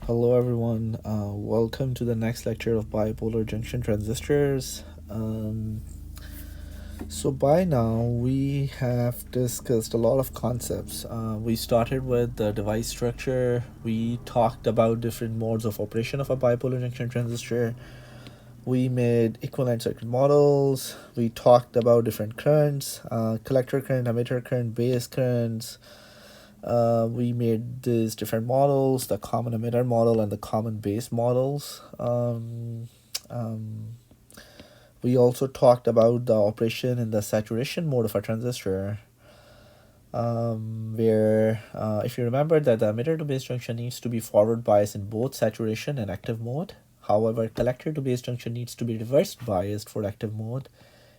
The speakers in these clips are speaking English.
Hello everyone, welcome to the next lecture of bipolar junction transistors. So by now we have discussed a lot of concepts. We started with the device structure, we talked about different modes of operation of a bipolar junction transistor, we made equivalent circuit models, we talked about different currents, collector current, emitter current, base currents. We made these different models, the common emitter model and the common base models. We also talked about the operation in the saturation mode of a transistor, where if you remember that the emitter to base junction needs to be forward biased in both saturation and active mode. However, collector to base junction needs to be reverse biased for active mode.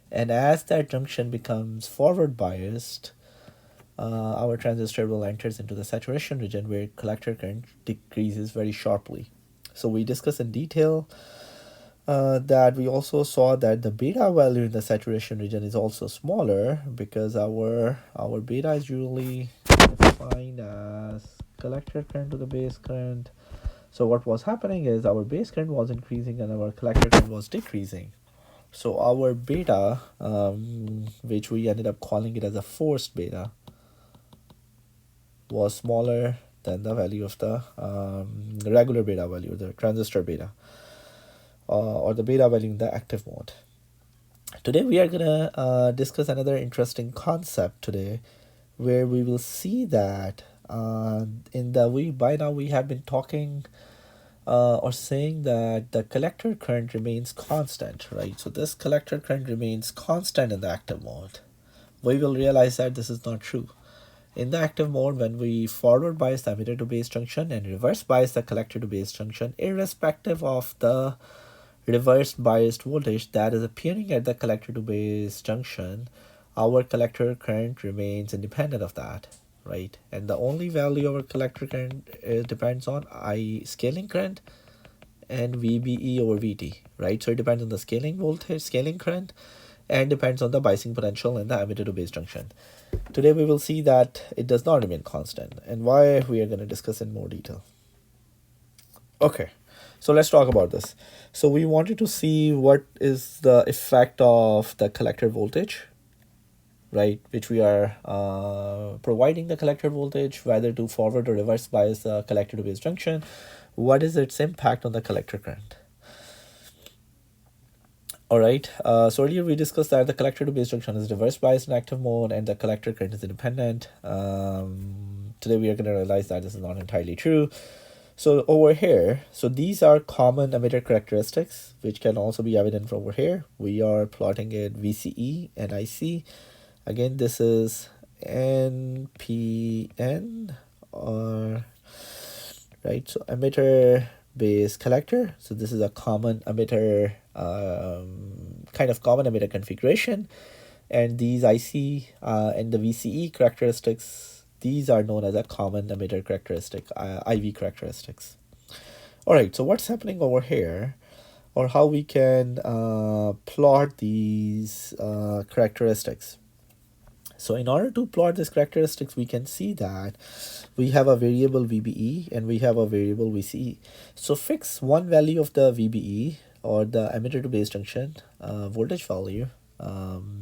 And as that junction becomes forward biased, our transistor will enters into the saturation region where collector current decreases very sharply. So we discussed in detail that we also saw that the beta value in the saturation region is also smaller because our beta is usually defined as collector current to the base current. So what was happening is our base current was increasing and our collector current was decreasing. So our beta, which we ended up calling it as a forced beta, was smaller than the value of the regular beta value, the transistor beta, or the beta value in the active mode. Today we are gonna discuss another interesting concept today, where we will see that by now we have been talking or saying that the collector current remains constant, right? So this collector current remains constant in the active mode. We will realize that this is not true. In the active mode, when we forward bias the emitter to base junction and reverse bias the collector to base junction, irrespective of the reverse biased voltage that is appearing at the collector to base junction, our collector current remains independent of that, right? And the only value our collector current depends on I scaling current and VBE over VT, right? So it depends on the scaling voltage, scaling current, and depends on the biasing potential in the emitter to base junction. Today we will see that it does not remain constant, and why we are going to discuss in more detail. Okay, so let's talk about this. So we wanted to see what is the effect of the collector voltage, right, which we are providing the collector voltage, whether to forward or reverse bias the collector to base junction. What is its impact on the collector current? All right. So earlier we discussed that the collector to base junction is reverse biased in active mode and the collector current is independent. Today we are going to realize that this is not entirely true. So over here, so these are common emitter characteristics, which can also be evident from over here. We are plotting it VCE and IC. Again, this is NPN, or right. So emitter base collector. So this is a common emitter, kind of common emitter configuration, and these IC and the VCE characteristics, these are known as a common emitter characteristic, IV characteristics. All right, so what's happening over here, or how we can plot these characteristics? So in order to plot these characteristics, we can see that we have a variable VBE and we have a variable VCE. So fix one value of the VBE, or the emitter to base junction voltage value.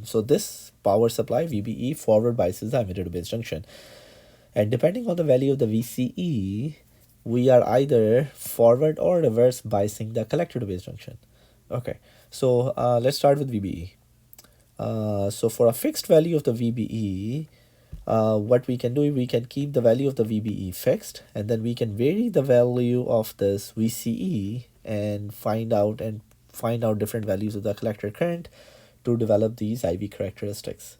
So this power supply VBE forward biases the emitter to base junction. And depending on the value of the VCE, we are either forward or reverse biasing the collector to base junction. Okay, so let's start with VBE. So for a fixed value of the VBE, what we can do, we can keep the value of the VBE fixed, and then we can vary the value of this VCE and find out different values of the collector current to develop these IV characteristics.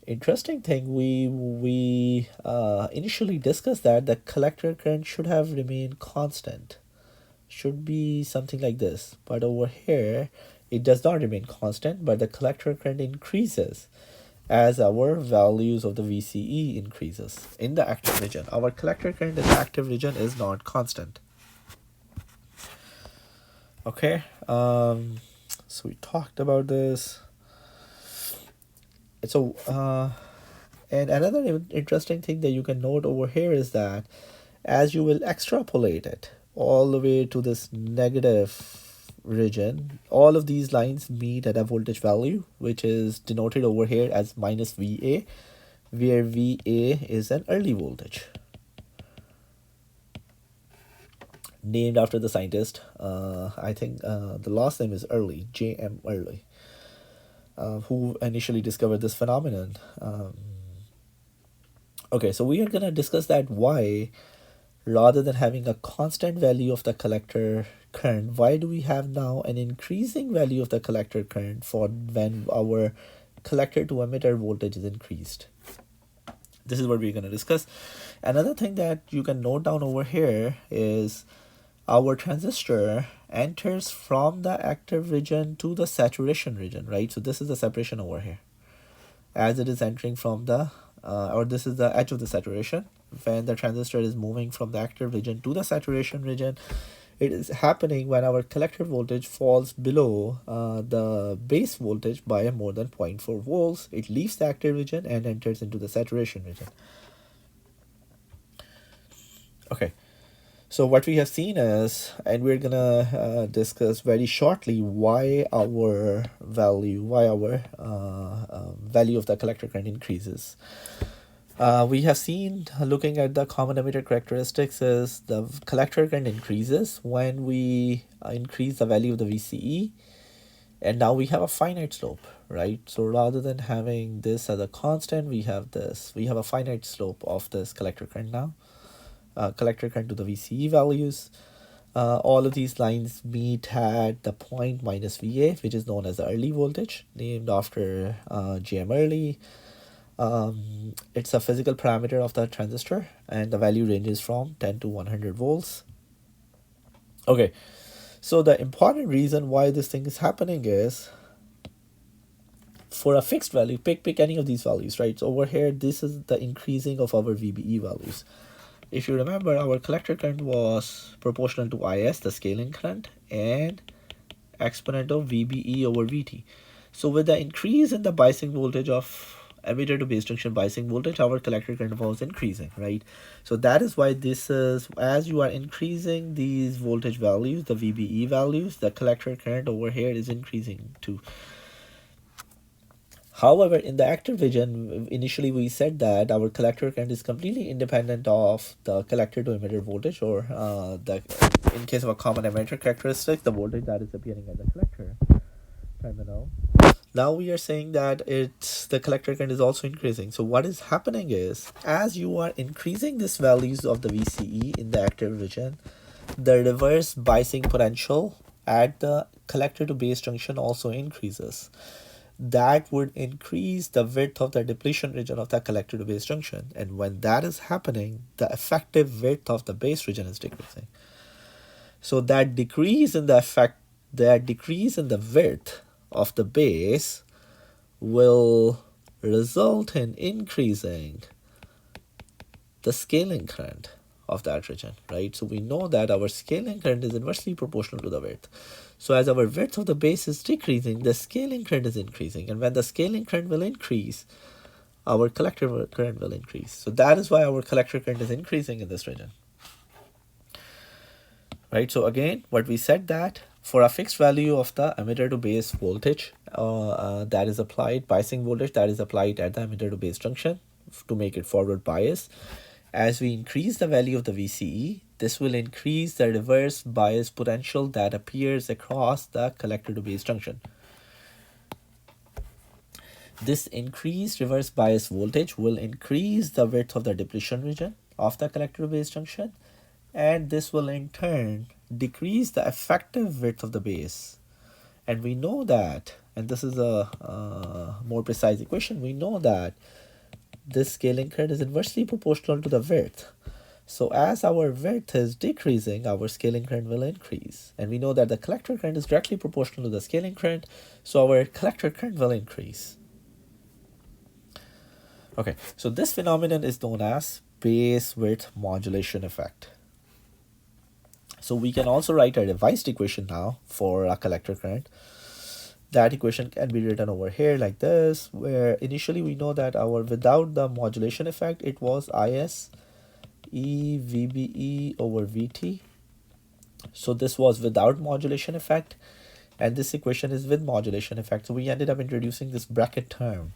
Interesting thing, we initially discussed that the collector current should have remained constant, should be something like this, but over here it does not remain constant, but the collector current increases as our values of the VCE increases in the active region. Our collector current in the active region is not constant. Okay, so we talked about this. So and another interesting thing that you can note over here is that as you will extrapolate it all the way to this negative region, all of these lines meet at a voltage value, which is denoted over here as minus VA, where VA is an early voltage, named after the scientist. I think the last name is Early, J.M. Early, who initially discovered this phenomenon. Okay, so we are going to discuss that why, rather than having a constant value of the collector current, why do we have now an increasing value of the collector current for when our collector to emitter voltage is increased? This is what we're going to discuss. Another thing that you can note down over here is our transistor enters from the active region to the saturation region, right? So this is the separation over here, as it is entering from the or this is the edge of the saturation. When the transistor is moving from the active region to the saturation region, it is happening when our collector voltage falls below the base voltage by more than 0.4 volts. It leaves the active region and enters into the saturation region. Okay, so what we have seen is, and we're gonna discuss very shortly why our value of the collector current increases. We have seen, looking at the common emitter characteristics, is the collector current increases when we increase the value of the VCE, and now we have a finite slope, right? So rather than having this as a constant, we have a finite slope of this collector current now. Collector current to the VCE values. All of these lines meet at the point minus VA, which is known as the early voltage, named after J.M. Early. It's a physical parameter of the transistor, and the value ranges from 10 to 100 volts. Okay, so the important reason why this thing is happening is, for a fixed value, pick any of these values, right? So over here, this is the increasing of our VBE values. If you remember, our collector current was proportional to IS, the scaling current, and exponent of VBE over VT. So with the increase in the biasing voltage of emitter to base junction biasing voltage, our collector current was increasing, right? So that is why this is, as you are increasing these voltage values, the VBE values, the collector current over here is increasing too. However, in the active region, initially we said that our collector current is completely independent of the collector to emitter voltage, or in case of a common emitter characteristic, the voltage that is appearing at the collector terminal. Now we are saying that the collector current is also increasing. So what is happening is, as you are increasing these values of the VCE in the active region, the reverse biasing potential at the collector to base junction also increases. That would increase the width of the depletion region of the collector to base junction, and when that is happening, the effective width of the base region is decreasing. So that decrease in the width of the base will result in increasing the scaling current of that region, right? So we know that our scaling current is inversely proportional to the width. So as our width of the base is decreasing, the scaling current is increasing. And when the scaling current will increase, our collector current will increase. So that is why our collector current is increasing in this region. Right, so again, what we said, that for a fixed value of the emitter to base voltage that is applied, biasing voltage that is applied at the emitter to base junction to make it forward bias, as we increase the value of the VCE, this will increase the reverse bias potential that appears across the collector to base junction. This increased reverse bias voltage will increase the width of the depletion region of the collector to base junction, and this will in turn decrease the effective width of the base. And we know that, and this is a more precise equation, we know that this scaling current is inversely proportional to the width. So as our width is decreasing, our scaling current will increase. And we know that the collector current is directly proportional to the scaling current, so our collector current will increase. Okay, so this phenomenon is known as base width modulation effect. So we can also write a revised equation now for a collector current. That equation can be written over here like this, where initially we know that without the modulation effect, it was IS E VBE over VT. So this was without modulation effect, and this equation is with modulation effect. So we ended up introducing this bracket term.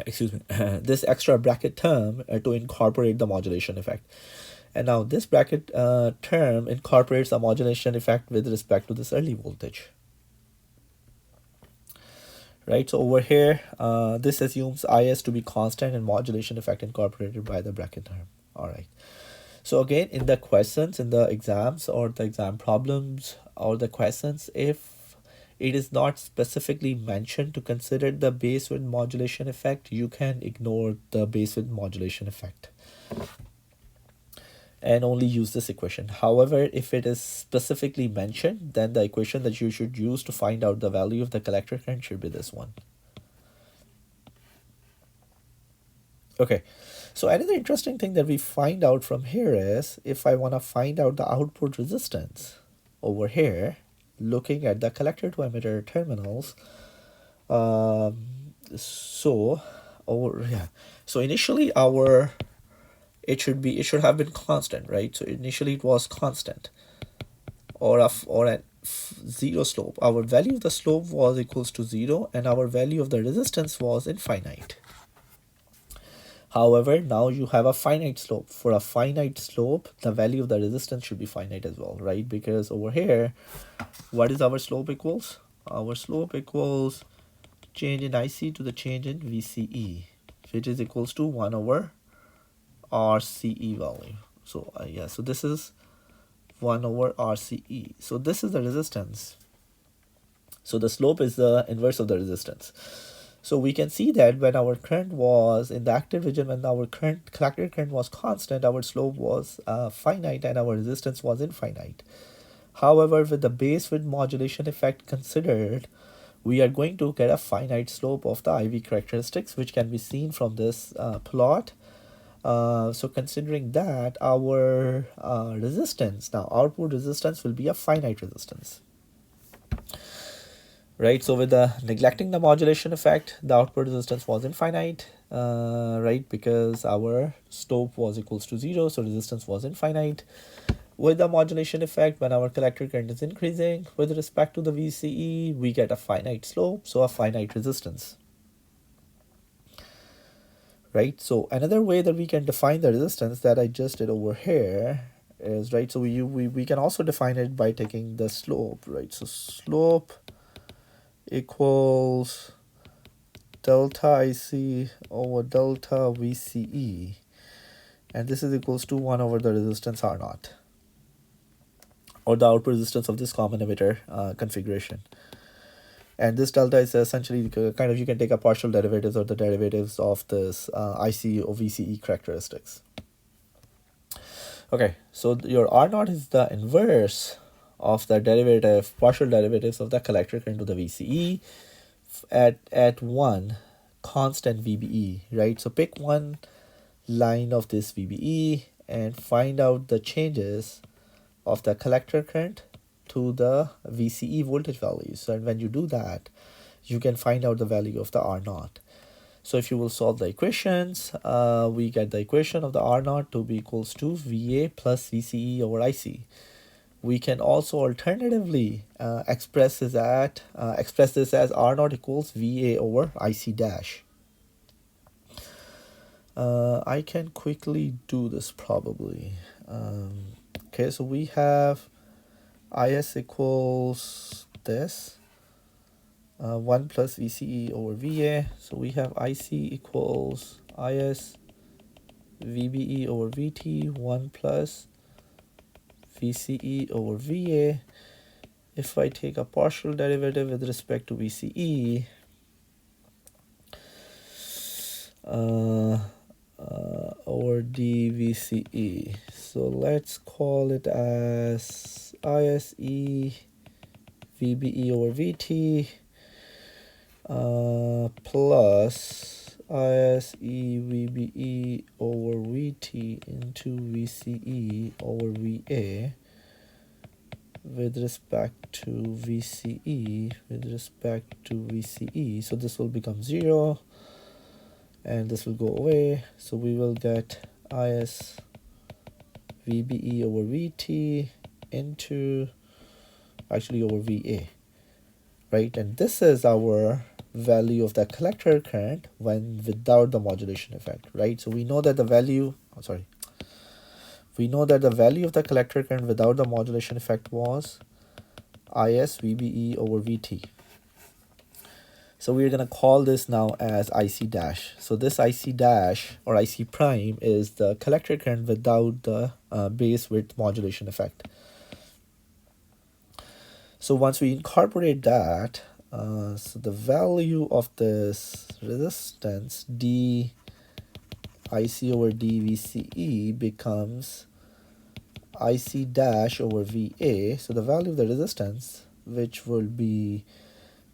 Excuse me, this extra bracket term to incorporate the modulation effect. And now this bracket term incorporates the modulation effect with respect to this early voltage. Right, so over here, this assumes IS to be constant and modulation effect incorporated by the bracket term. All right. So again, in the questions, in the exams or the exam problems or the questions, if it is not specifically mentioned to consider the base width modulation effect, you can ignore the base width modulation effect and only use this equation. However, if it is specifically mentioned, then the equation that you should use to find out the value of the collector current should be this one. Okay, so another interesting thing that we find out from here is if I want to find out the output resistance over here, looking at the collector to emitter terminals, so initially it should have been constant, right? So initially it was constant, or at zero slope. Our value of the slope was equals to 0, and our value of the resistance was infinite. However, now you have a finite slope. For a finite slope, the value of the resistance should be finite as well, right? Because over here, what is our slope equals? Our slope equals change in IC to the change in VCE, which is equals to 1 over RCE value. So so this is 1 over RCE. So this is the resistance. So the slope is the inverse of the resistance. So we can see that when our current was in the active region, when our collector current was constant, our slope was finite and our resistance was infinite. However, with the base width modulation effect considered, we are going to get a finite slope of the IV characteristics, which can be seen from this plot. So considering that, our resistance, now output resistance will be a finite resistance. Right, so with the neglecting the modulation effect, the output resistance was infinite, right, because our slope was equals to 0, so resistance was infinite. With the modulation effect, when our collector current is increasing with respect to the VCE, we get a finite slope, so a finite resistance. Right, so another way that we can define the resistance that I just did over here is, right, so we can also define it by taking the slope, right? So slope equals delta IC over delta VCE, and this is equals to 1 over the resistance R naught, or the output resistance of this common emitter configuration. And this delta is essentially kind of, you can take a partial derivatives or the derivatives of this IC or VCE characteristics. Okay, so your R naught is the inverse of the derivative, partial derivatives of the collector current to the VCE at one constant VBE, right? So pick one line of this VBE and find out the changes of the collector current to the VCE voltage values. So when you do that, you can find out the value of the R naught. So if you will solve the equations, we get the equation of the R naught to be equals to VA plus VCE over IC. We can also alternatively express this as R naught equals VA over IC dash. I can quickly do this probably. Okay, so we have IS equals this, 1 plus VCE over VA. So we have IC equals IS VBE over VT, 1 plus VCE over VA. If I take a partial derivative with respect to VCE, over dVCE. So let's call it as ISE VBE over VT plus ISE VBE over VT into VCE over VA with respect to VCE with respect to VCE. So this will become 0 and this will go away. So we will get IS VBE over VT into actually over VA, right? And this is our value of the collector current when without the modulation effect, right? So we know that the value, we know that the value of the collector current without the modulation effect was IS VBE over VT. So we're going to call this now as IC dash. So this IC dash or IC prime is the collector current without the base width modulation effect. So once we incorporate that, so the value of this resistance d IC over d VCE becomes IC dash over VA. So the value of the resistance, which will be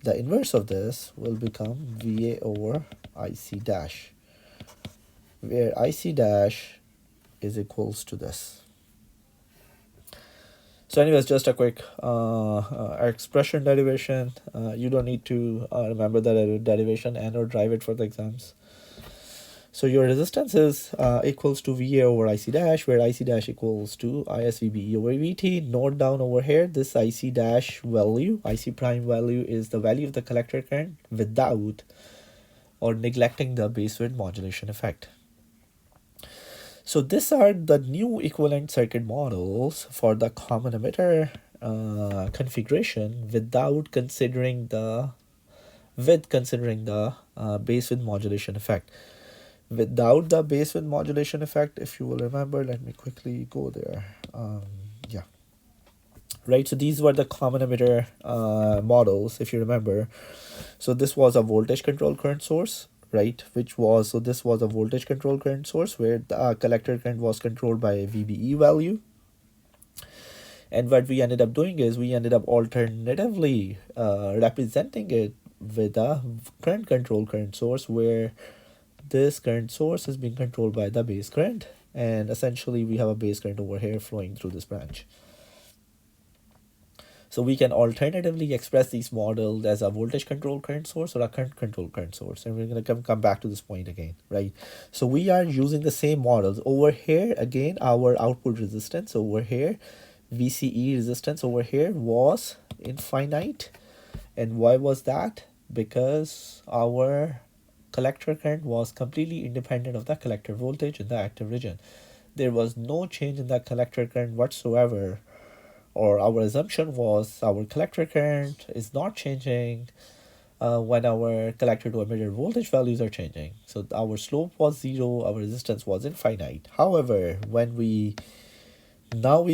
the inverse of this, will become VA over IC dash, where IC dash is equals to this. So anyways, just a quick expression derivation. You don't need to remember the derivation and or drive it for the exams. So your resistance is equals to VA over IC dash, where IC dash equals to ISVBE over VT. Note down over here, this IC dash value, IC prime value, is the value of the collector current without or neglecting the base width modulation effect. So these are the new equivalent circuit models for the common emitter configuration without considering the base width modulation effect. Without the base width modulation effect, if you will remember, let me quickly go there. Yeah, right. So these were the common emitter models, if you remember. So this was a voltage control current source, right? So this was a voltage control current source where the collector current was controlled by a VBE value. And what we ended up doing is we ended up alternatively representing it with a current control current source, where this current source is being controlled by the base current, and essentially we have a base current over here flowing through this branch. So we can alternatively express these models as a voltage control current source or a current control current source, and we're going to come back to this point again, right? So we are using the same models over here. Again, our output resistance over here, VCE resistance over here, was infinite. And why was that? Because our collector current was completely independent of the collector voltage in the active region. There was no change in the collector current whatsoever, or our assumption was our collector current is not changing when our collector to emitter voltage values are changing. So our slope was 0, our resistance was infinite. However, when we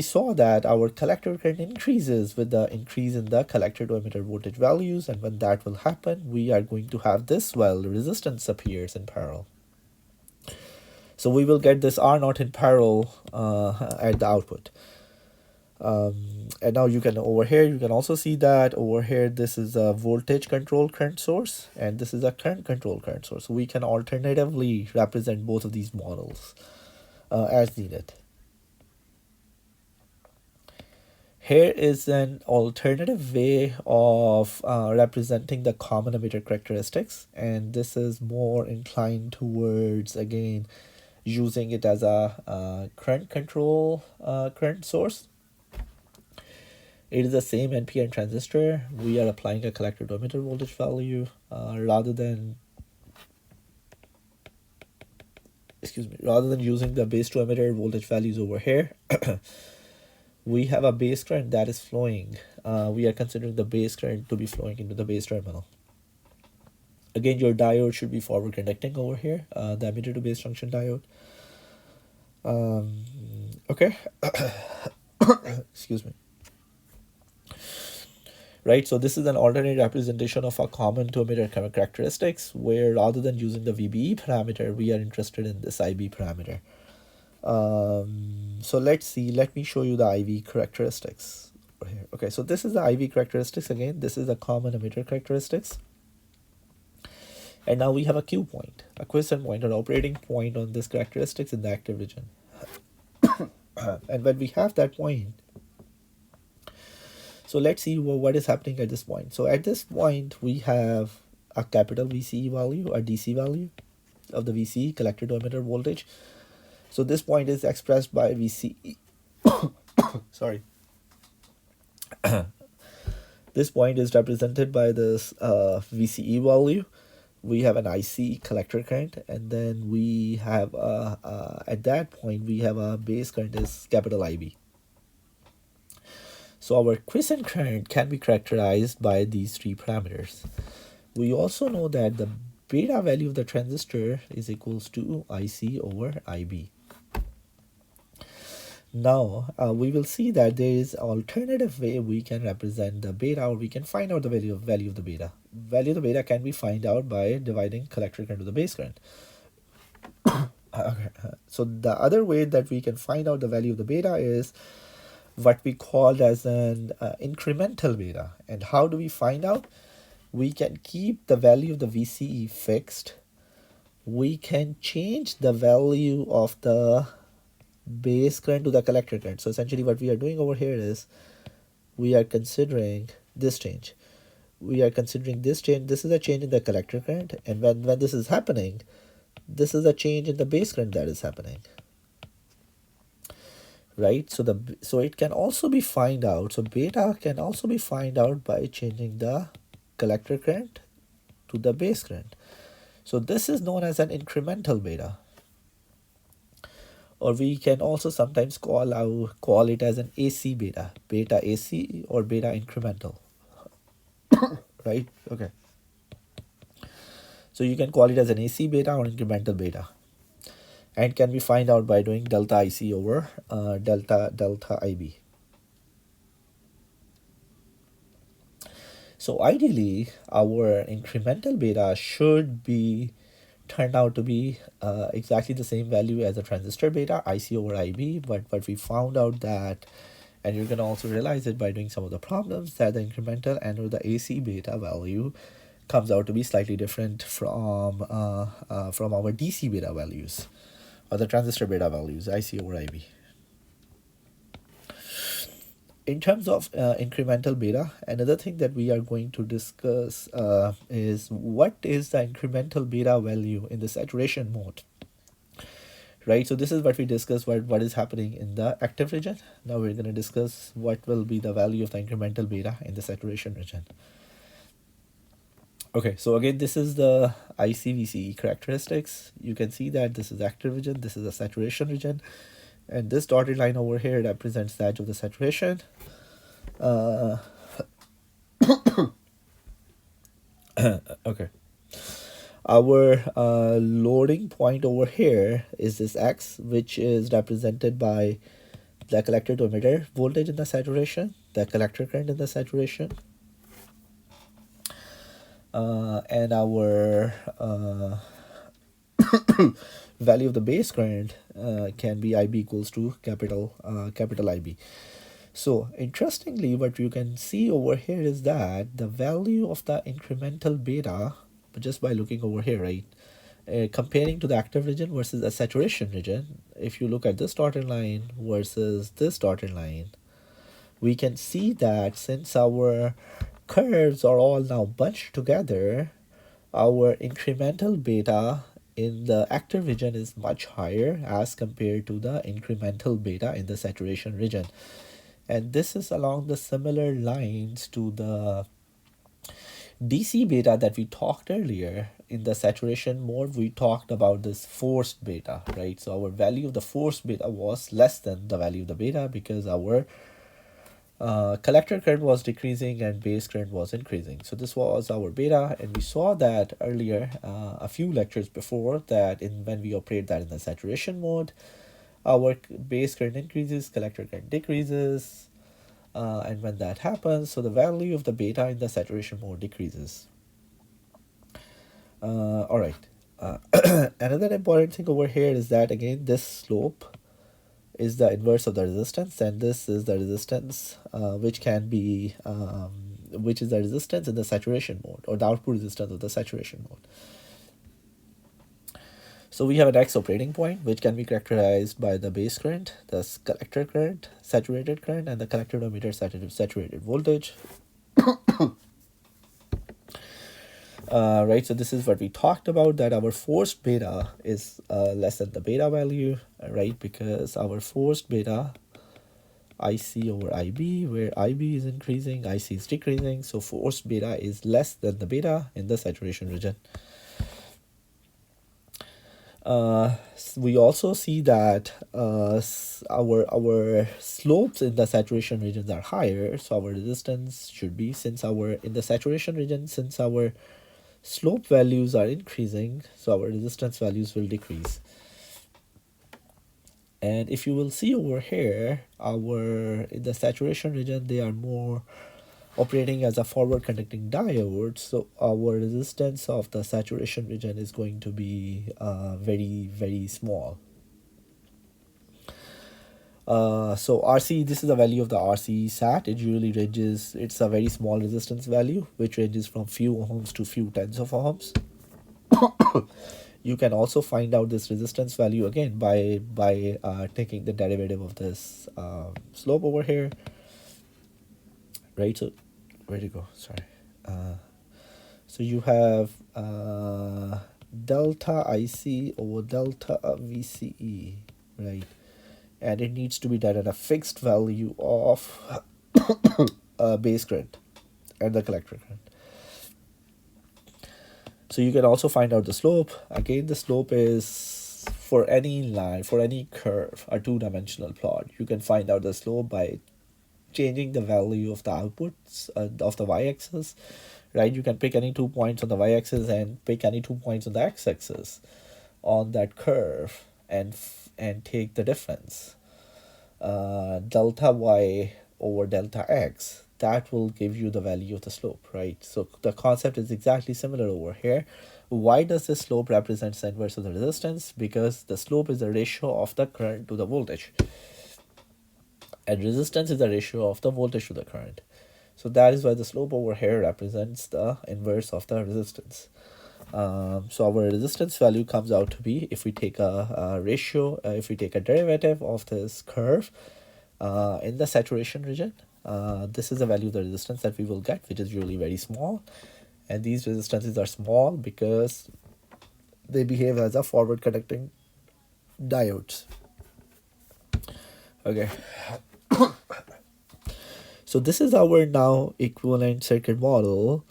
saw that our collector current increases with the increase in the collector to emitter voltage values, and when that will happen, we are going to have this, resistance appears in parallel. So we will get this R naught in parallel at the output. And now you can over here, you can also see that over here, this is a voltage control current source, and this is a current control current source. So we can alternatively represent both of these models as needed. Here is an alternative way of representing the common emitter characteristics, and this is more inclined towards, again, using it as a current control current source. It is the same NPN transistor. We are applying a collector to emitter voltage value rather than using the base to emitter voltage values over here. We have a base current that is flowing. We are considering the base current to be flowing into the base terminal. Again, your diode should be forward conducting over here, the emitter to base junction diode. Okay. Excuse me. Right, so this is an alternate representation of a common to emitter characteristics, where rather than using the VBE parameter, we are interested in this IB parameter. So let's see, let me show you the IV characteristics over here. Okay, so this is the IV characteristics. Again, this is the common emitter characteristics. And now we have a Q point, a quiescent point, or operating point on this characteristics in the active region. And when we have that point, so let's see what is happening at this point. So at this point, we have a capital VCE value, a DC value of the VCE, collector to emitter voltage. So this point is expressed by VCE Sorry. This point is represented by this VCE value. We have an IC collector current, and then we have at that point we have a base current is capital IB. So our quiescent current can be characterized by these three parameters. We also know that the beta value of the transistor is equals to IC over IB. Now we will see that there is an alternative way we can represent the beta, or we can find out the value of the beta. Value of the beta can be found out by dividing collector current to the base current. So the other way that we can find out the value of the beta is what we call as an incremental beta. And how do we find out? We can keep the value of the VCE fixed. We can change the value of the base current to the collector current. So essentially what we are doing over here is we are considering this change. We are considering this change. This is a change in the collector current, and when this is happening, this is a change in the base current that is happening. Right? So it can also be find out. So beta can also be find out by changing the collector current to the base current. So this is known as an incremental beta. Or we can also sometimes call it as an AC beta, beta AC or beta incremental. Right? Okay. So you can call it as an AC beta or incremental beta, and can be find out by doing delta IC over delta IB. So ideally, our incremental beta should be turned out to be exactly the same value as the transistor beta, IC over IB, but we found out that, and you're going to also realize it by doing some of the problems, that the incremental and or the AC beta value comes out to be slightly different from our DC beta values, or the transistor beta values, IC over IB. In terms of incremental beta, another thing that we are going to discuss is what is the incremental beta value in the saturation mode. Right, so this is what we discussed, what is happening in the active region. Now we're going to discuss what will be the value of the incremental beta in the saturation region. Okay, so again, this is the ICVCE characteristics. You can see that this is active region, this is a saturation region, and this dotted line over here represents the edge of the saturation. Okay. Our loading point over here is this X, which is represented by the collector to emitter voltage in the saturation, the collector current in the saturation, and our value of the base current can be IB equals to capital IB. So interestingly, what you can see over here is that the value of the incremental beta, just by looking over here, right, comparing to the active region versus the saturation region, if you look at this dotted line versus this dotted line, we can see that since our curves are all now bunched together, our incremental beta in the active region is much higher as compared to the incremental beta in the saturation region. And this is along the similar lines to the DC beta that we talked earlier. In the saturation mode, we talked about this forced beta, right? So our value of the forced beta was less than the value of the beta because our collector current was decreasing and base current was increasing. So this was our beta, and we saw that earlier a few lectures before that when we operate that in the saturation mode, our base current increases, collector current decreases, and when that happens, so the value of the beta in the saturation mode decreases. All right. Another important thing over here is that, again, this slope is the inverse of the resistance, and this is the resistance which can be which is the resistance in the saturation mode, or the output resistance of the saturation mode. So we have an X operating point, which can be characterized by the base current, the collector current, saturated current, and the collector to emitter saturated voltage. Right, so this is what we talked about, that our forced beta is less than the beta value, right, because our forced beta IC over IB, where IB is increasing, IC is decreasing. So forced beta is less than the beta in the saturation region. We also see that our slopes in the saturation regions are higher, so our resistance should be, since our in the saturation region, since our slope values are increasing, so our resistance values will decrease. And if you will see over here, in the saturation region, they are more operating as a forward conducting diode, so our resistance of the saturation region is going to be very, very small. So RC, this is the value of the RCEsat. It usually ranges, it's a very small resistance value, which ranges from few ohms to few tens of ohms. You can also find out this resistance value again by taking the derivative of this slope over here, right? So where to go? Sorry. So you have delta IC over delta VCE, right? And it needs to be done at a fixed value of base current and the collector current. So you can also find out the slope. Again, the slope is for any line, for any curve, a two-dimensional plot. You can find out the slope by changing the value of the outputs of the y-axis, right? You can pick any 2 points on the y-axis and pick any 2 points on the x-axis on that curve and take the difference, delta y over delta x. That will give you the value of the slope, right? So the concept is exactly similar over here. Why does the slope represent the inverse of the resistance? Because the slope is the ratio of the current to the voltage, and resistance is the ratio of the voltage to the current. So that is why the slope over here represents the inverse of the resistance. So our resistance value comes out to be, if we take a ratio, if we take a derivative of this curve in the saturation region, this is the value of the resistance that we will get, which is really very small. And these resistances are small because they behave as a forward conducting diodes. Okay. So this is our now equivalent circuit model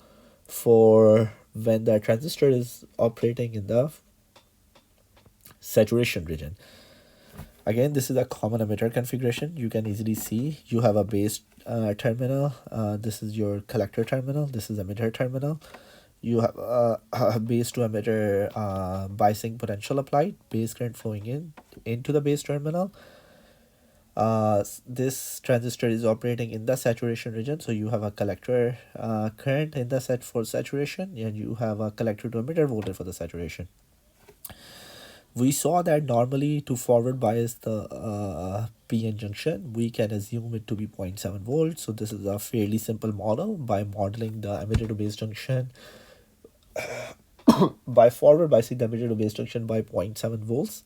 for when the transistor is operating in the saturation region. Again, this is a common emitter configuration. You can easily see you have a base terminal. This is your collector terminal. This is emitter terminal. You have a base to emitter biasing potential applied, base current flowing into the base terminal. This transistor is operating in the saturation region, so you have a collector current in the for saturation, and you have a collector to emitter voltage for the saturation. We saw that normally to forward bias the PN junction, we can assume it to be 0.7 volts. So this is a fairly simple model by modeling the emitter to base junction by forward biasing the emitter to base junction by 0.7 volts.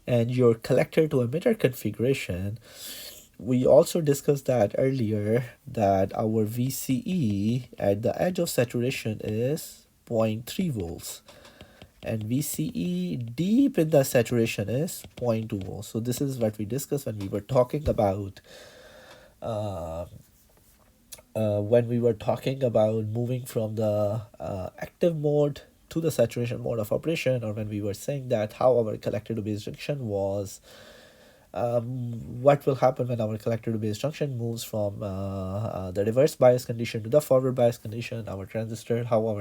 And your collector to emitter configuration, we also discussed that earlier, that our VCE at the edge of saturation is 0.3 volts. And VCE deep in the saturation is 0.2 volts. So this is what we discussed when we were talking about moving from the active mode to the saturation mode of operation, or when we were saying that how our collector to base junction was, what will happen when our collector to base junction moves from the reverse bias condition to the forward bias condition, how our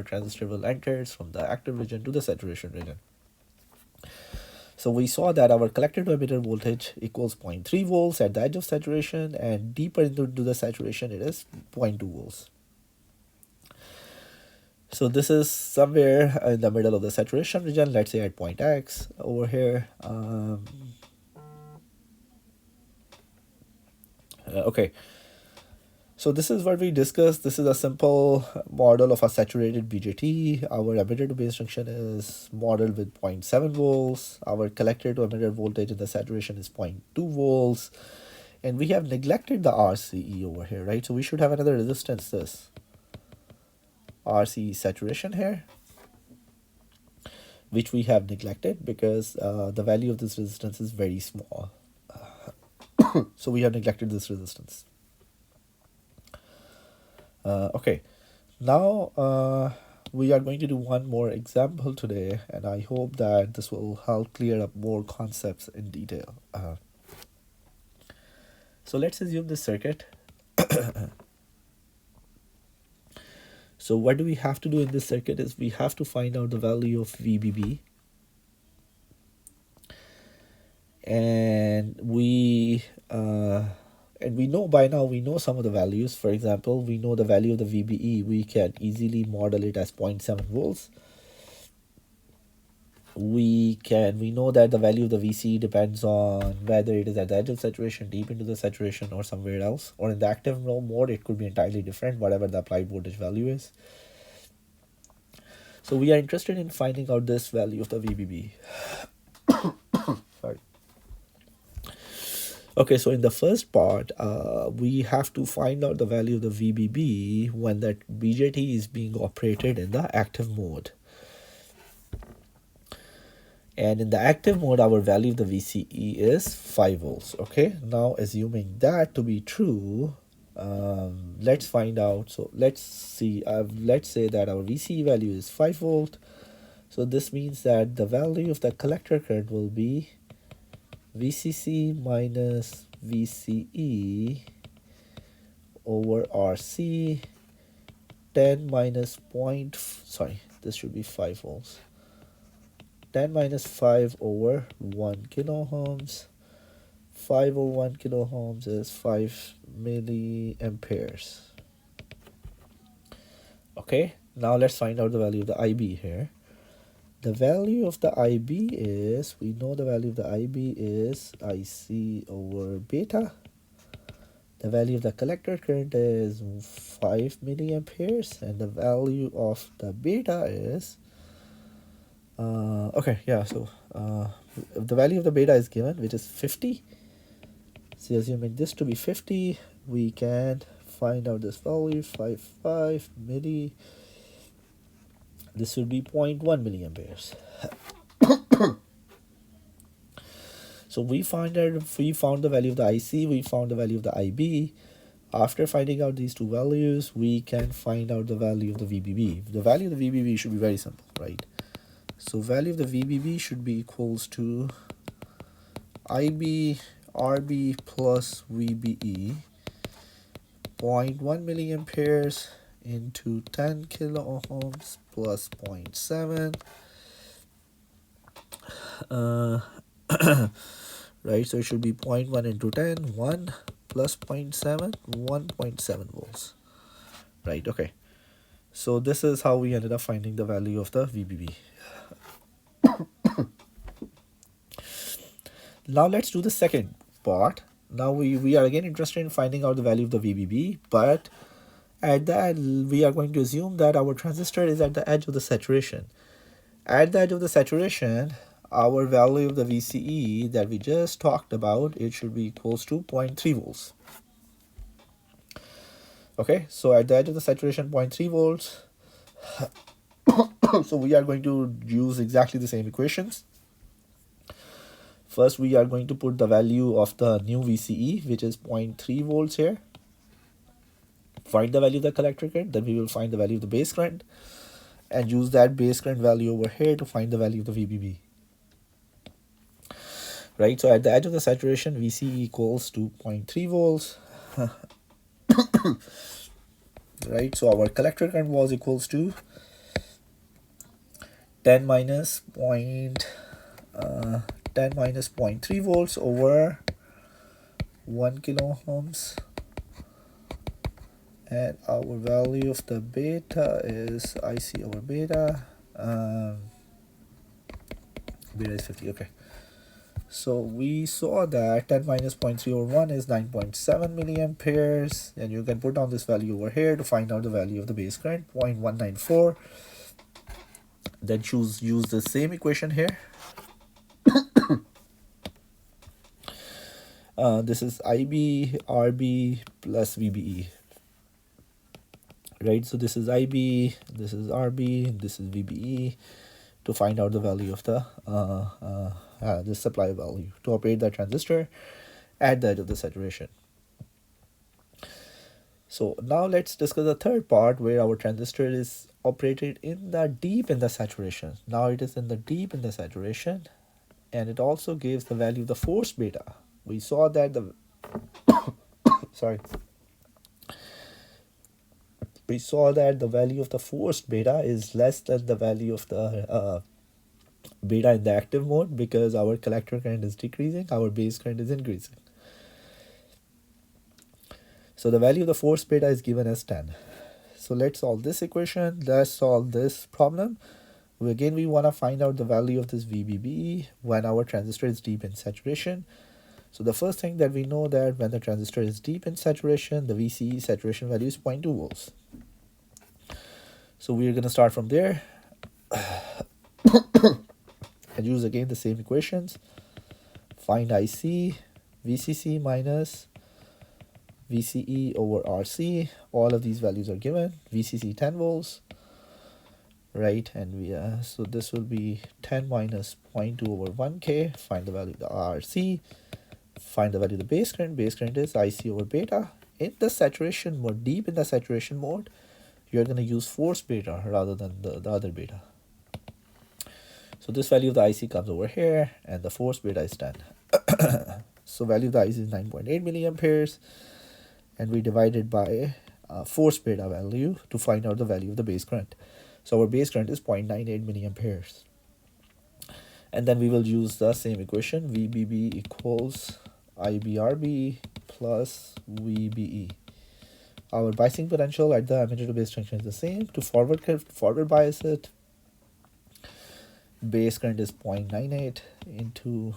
transistor will enter from the active region to the saturation region. So we saw that our collector to emitter voltage equals 0.3 volts at the edge of saturation, and deeper into the saturation it is 0.2 volts. So this is somewhere in the middle of the saturation region, let's say at point X over here. Okay, so this is what we discussed. This is a simple model of a saturated BJT. Our emitter to base junction is modeled with 0.7 volts. Our collector to emitter voltage in the saturation is 0.2 volts. And we have neglected the RCE over here, right? So we should have another resistance, this RCE saturation here, which we have neglected because the value of this resistance is very small. So we have neglected this resistance. Okay, now we are going to do one more example today, and I hope that this will help clear up more concepts in detail. So let's assume this circuit. So what do we have to do in this circuit is we have to find out the value of VBB, and we know by now, we know some of the values. For example, we know the value of the VBE. We can easily model it as 0.7 volts. We know that the value of the VCE depends on whether it is at the edge of saturation, deep into the saturation, or somewhere else, or in the active mode it could be entirely different, whatever the applied voltage value is. So we are interested in finding out this value of the VBB. Sorry. Okay, so in the first part, we have to find out the value of the VBB when that BJT is being operated in the active mode. And in the active mode, our value of the VCE is 5 volts. Okay, now assuming that to be true, let's find out. So let's see, let's say that our VCE value is 5 volt. So this means that the value of the collector current will be VCC minus VCE over RC 10 minus point, sorry, this should be 5 volts. 10 minus 5 over 1 kiloohms. 5 over 1 kiloohms is 5 milliamperes. Okay, now let's find out the value of the IB here. The value of the IB is, we know the value of the IB is IC over beta. The value of the collector current is 5 milliamperes, and the value of the beta is okay, yeah, so the value of the beta is given, which is 50. So assuming this to be 50, we can find out this value, 5 milli. This would be 0.1 milliamperes. So we found the value of the IC, we found the value of the IB. After finding out these two values, we can find out the value of the VBB. The value of the VBB should be very simple, right? So value of the VBB should be equals to IB RB plus VBE 0.1 milliamperes into 10 kiloohms plus 0.7 right, so it should be 0.1 into 10, 1 plus 0.7, 1.7 volts, right? Okay, so this is how we ended up finding the value of the VBB. Now let's do the second part. Now we are again interested in finding out the value of the VBB, but at that we are going to assume that our transistor is at the edge of the saturation. At the edge of the saturation, our value of the VCE that we just talked about, it should be equals to 0.3 volts. Okay, so at the edge of the saturation, 0.3 volts. So we are going to use exactly the same equations. First, we are going to put the value of the new VCE, which is 0.3 volts here. Find the value of the collector current, then we will find the value of the base current, and use that base current value over here to find the value of the VBB. Right, so at the edge of the saturation, VCE equals to 0.3 volts. Right, so our collector current was equals to 10 minus 0.3 volts over 1 kiloohms, and our value of the beta is IC over beta. Beta is 50. Okay, so we saw that 10 minus 0.3 over 1 is 9.7 milliamperes, and you can put down this value over here to find out the value of the base current, 0.194. Then use the same equation here. This is IB RB plus VBE, right? So this is IB, this is RB, this is VBE, to find out the value of the the supply value to operate the transistor. at the edge of the saturation. So now let's discuss the third part where our transistor is operated in the deep in the saturation. Now it is in the deep in the saturation, and it also gives the value of the force beta. We saw that the sorry we saw that the value of the force beta is less than the value of the beta in the active mode, because our collector current is decreasing, our base current is increasing. So the value of the force beta is given as 10. So let's solve this equation. Let's solve this problem. Again, we want to find out the value of this VBB when our transistor is deep in saturation. So the first thing that we know, that when the transistor is deep in saturation, the VCE saturation value is 0.2 volts. So we're going to start from there and use again the same equations. Find IC, VCC minus VCE over RC. All of these values are given. VCC 10 volts, right? And we so this will be 10 minus 0.2 over 1K. Find the value of the RC. Find the value of the base current. Base current is IC over beta. In the saturation mode, deep in the saturation mode, you're going to use force beta rather than the other beta. So this value of the IC comes over here, and the force beta is 10. So value of the IC is 9.8 milliamperes, and we divide it by force beta value to find out the value of the base current. So our base current is 0.98 milliamperes. And then we will use the same equation, VBB equals IBRB plus VBE. Our biasing potential at the emitter to base junction is the same. To forward bias it, base current is 0.98 into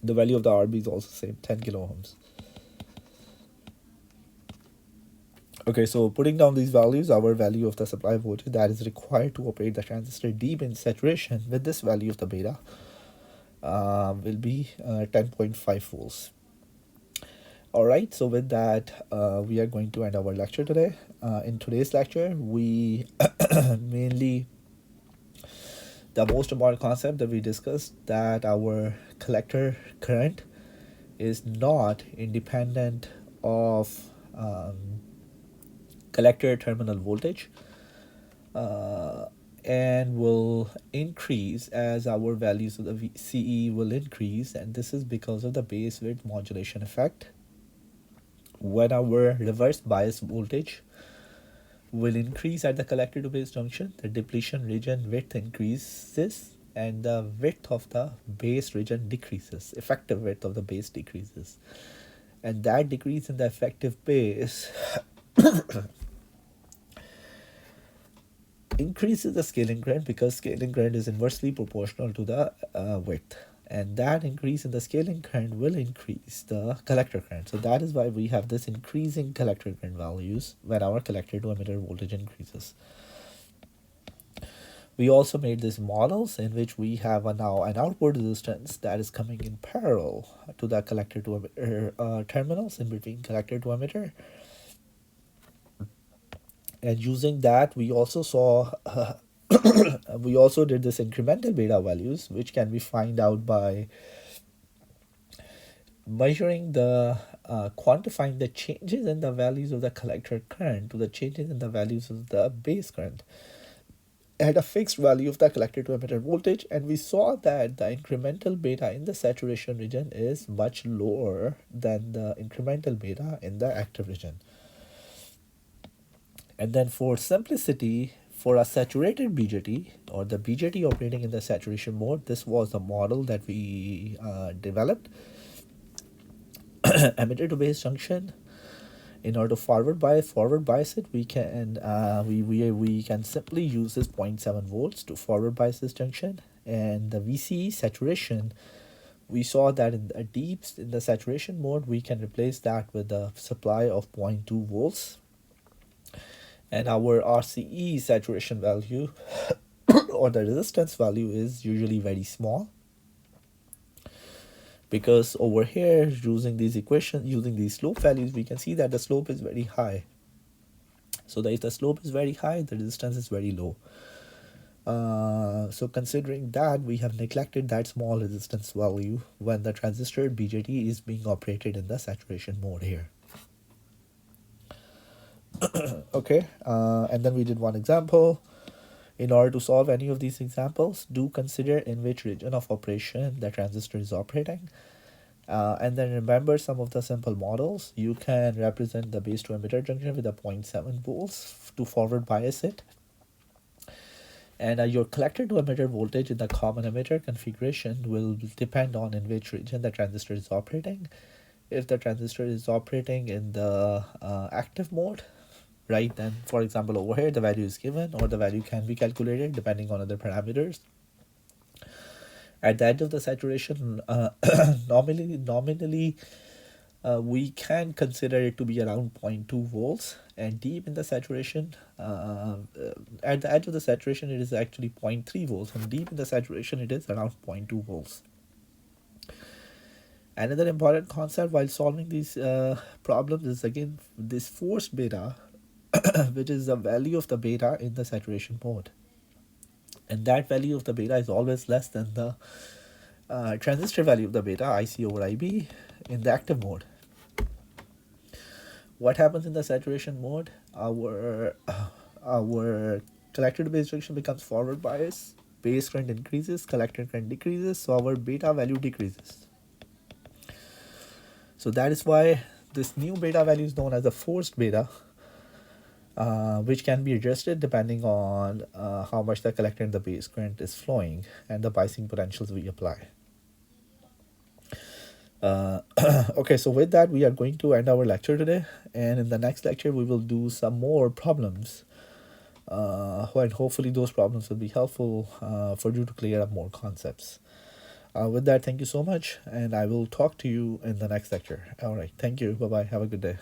the value of the RB is also same, 10 kilo ohms. Okay, so putting down these values, our value of the supply voltage that is required to operate the transistor deep in saturation with this value of the beta will be 10.5 volts. Alright, so with that, we are going to end our lecture today. In today's lecture, we mainly, the most important concept that we discussed, that our collector current is not independent of collector terminal voltage, and will increase as our values of the VCE will increase, and this is because of the base width modulation effect. When our reverse bias voltage will increase at the collector to base junction, the depletion region width increases and the width of the base region decreases, effective width of the base decreases, and that decrease in the effective base increases the scaling current, because scaling current is inversely proportional to the width, and that increase in the scaling current will increase the collector current. So that is why we have this increasing collector current values when our collector to emitter voltage increases. We also made these models in which we have now an output resistance that is coming in parallel to the collector to emitter terminals in between collector to emitter. And using that, we also saw we also did this incremental beta values, which can be find out by measuring the quantifying the changes in the values of the collector current to the changes in the values of the base current at a fixed value of the collector to emitter voltage. And we saw that the incremental beta in the saturation region is much lower than the incremental beta in the active region. And then for simplicity, for a saturated BJT, or the BJT operating in the saturation mode, this was the model that we developed. Emitter to base junction, in order to forward bias it, we can we can simply use this 0.7 volts to forward bias this junction. And the VCE saturation, we saw that in the saturation mode, we can replace that with a supply of 0.2 volts. And our RCE saturation value or the resistance value is usually very small, because over here, using these equations, using these slope values, we can see that the slope is very high. So that if the slope is very high, the resistance is very low. So considering that, we have neglected that small resistance value when the transistor BJT is being operated in the saturation mode here. Okay, and then we did one example. In order to solve any of these examples, do consider in which region of operation the transistor is operating. And then remember some of the simple models. You can represent the base to emitter junction with a 0.7 volts to forward bias it. And your collector to emitter voltage in the common emitter configuration will depend on in which region the transistor is operating. If the transistor is operating in the active mode, right, then for example over here the value is given, or the value can be calculated depending on other parameters. At the edge of the saturation, nominally we can consider it to be around 0.2 volts, and deep in the saturation, at the edge of the saturation it is actually 0.3 volts, and deep in the saturation it is around 0.2 volts. Another important concept while solving these problems is again this forced beta, which is the value of the beta in the saturation mode, and that value of the beta is always less than the transistor value of the beta, IC over IB, in the active mode. What happens in the saturation mode? Our collector to base junction becomes forward bias, base current increases, collector current decreases, so our beta value decreases. So that is why this new beta value is known as the forced beta, which can be adjusted depending on how much the collector and the base current is flowing and the biasing potentials we apply. Okay, so with that, we are going to end our lecture today, and in the next lecture, we will do some more problems. And hopefully, those problems will be helpful for you to clear up more concepts. With that, thank you so much, and I will talk to you in the next lecture. All right, thank you. Bye bye. Have a good day.